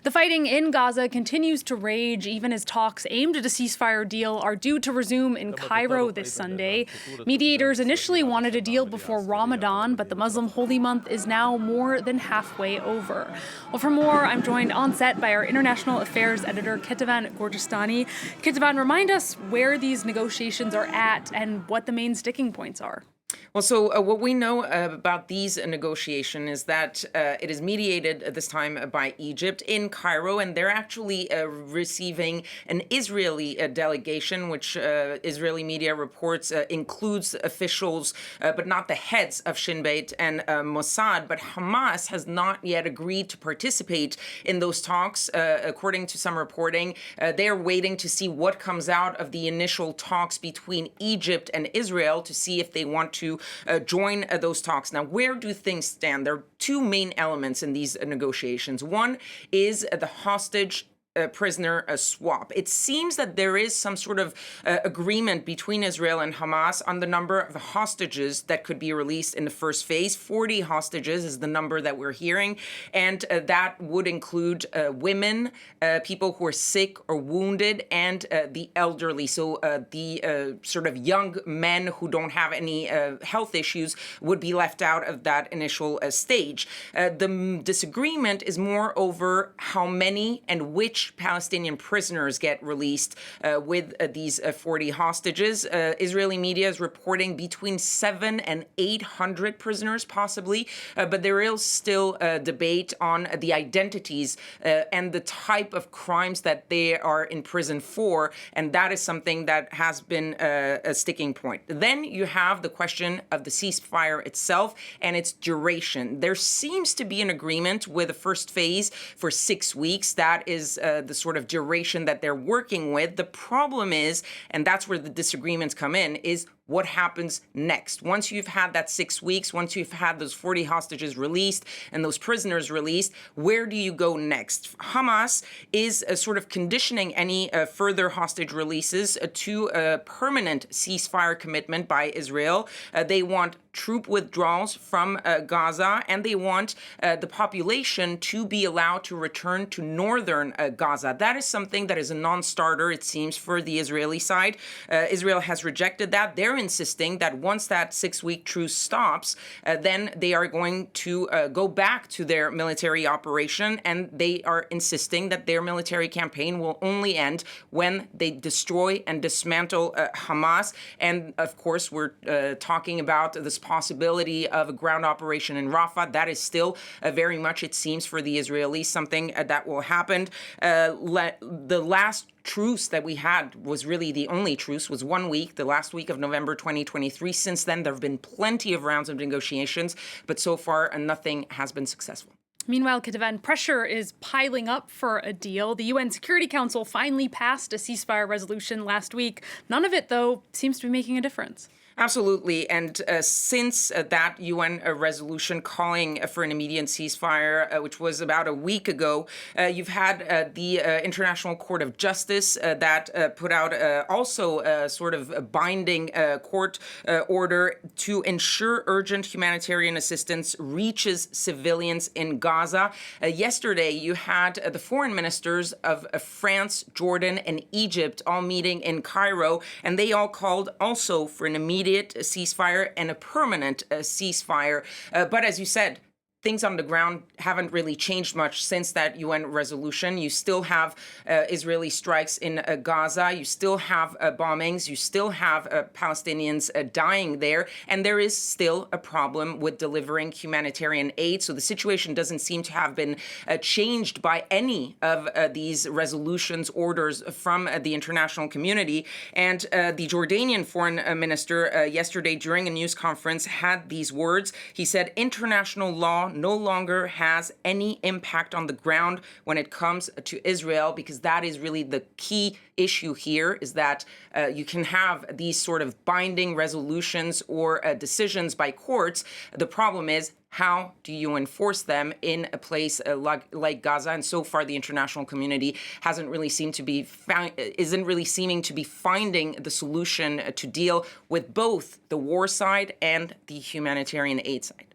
The fighting in Gaza continues to rage even as talks aimed at a ceasefire deal are due to resume in Cairo this Sunday. Mediators initially wanted a deal before Ramadan, but the Muslim holy month is now more than halfway over. Well, for more, I'm joined on set by our international affairs editor, Kethevane Gorjestani. Kethevane, remind us where these negotiations are at and what the main sticking points are. Well, so what we know about these negotiations is that it is mediated this time by Egypt in Cairo, and they're actually receiving an Israeli delegation, which Israeli media reports includes officials, but not the heads of Shin Bet and Mossad. But Hamas has not yet agreed to participate in those talks. According to some reporting, they're waiting to see what comes out of the initial talks between Egypt and Israel to see if they want to join those talks. Now, where do things stand? There are two main elements in these negotiations. One is the hostage prisoner swap. It seems that there is some sort of agreement between Israel and Hamas on the number of hostages that could be released in the first phase. 40 hostages is the number that we're hearing, and that would include women, people who are sick or wounded, and the elderly. So the sort of young men who don't have any health issues would be left out of that initial stage. The disagreement is more over how many and which Palestinian prisoners get released with these 40 hostages. Israeli media is reporting between 700 and 800 prisoners, possibly, but there is still a debate on the identities and the type of crimes that they are in prison for, and that is something that has been a sticking point. Then you have the question of the ceasefire itself and its duration. There seems to be an agreement with the first phase for 6 weeks. That is the sort of duration that they're working with. The problem is, and that's where the disagreements come in, is what happens next. Once you've had that 6 weeks, once you've had those 40 hostages released and those prisoners released, where do you go next? Hamas is sort of conditioning any further hostage releases to a permanent ceasefire commitment by Israel. They want troop withdrawals from Gaza, and they want the population to be allowed to return to northern Gaza. That is something that is a non-starter, it seems, for the Israeli side. Israel has rejected that. They're insisting that once that 6-week truce stops, then they are going to go back to their military operation, and they are insisting that their military campaign will only end when they destroy and dismantle Hamas. And of course, we're talking about this possibility of a ground operation in Rafah. That is still very much, it seems, for the Israelis, something that will happen. The last truce that we had was really the only truce, was 1 week, the last week of November 2023. Since then, there have been plenty of rounds of negotiations, but so far nothing has been successful. Meanwhile, Kethevane, pressure is piling up for a deal. The UN Security Council finally passed a ceasefire resolution last week. None of it, though, seems to be making a difference. Absolutely. And since that UN resolution calling for an immediate ceasefire, which was about a week ago, you've had the International Court of Justice that put out also a sort of a binding court order to ensure urgent humanitarian assistance reaches civilians in Gaza. Yesterday, you had the foreign ministers of France, Jordan, and Egypt all meeting in Cairo, and they all called also for an immediate ceasefire and a permanent ceasefire. But as you said, things on the ground haven't really changed much since that UN resolution. You still have Israeli strikes in Gaza. You still have bombings. You still have Palestinians dying there. And there is still a problem with delivering humanitarian aid. So the situation doesn't seem to have been changed by any of these resolutions, orders from the international community. And the Jordanian foreign minister yesterday during a news conference had these words. He said, international law no longer has any impact on the ground when it comes to Israel, because that is really the key issue here, is that you can have these sort of binding resolutions or decisions by courts. The problem is, how do you enforce them in a place like Gaza? And so far, the international community isn't really seeming to be finding the solution to deal with both the war side and the humanitarian aid side.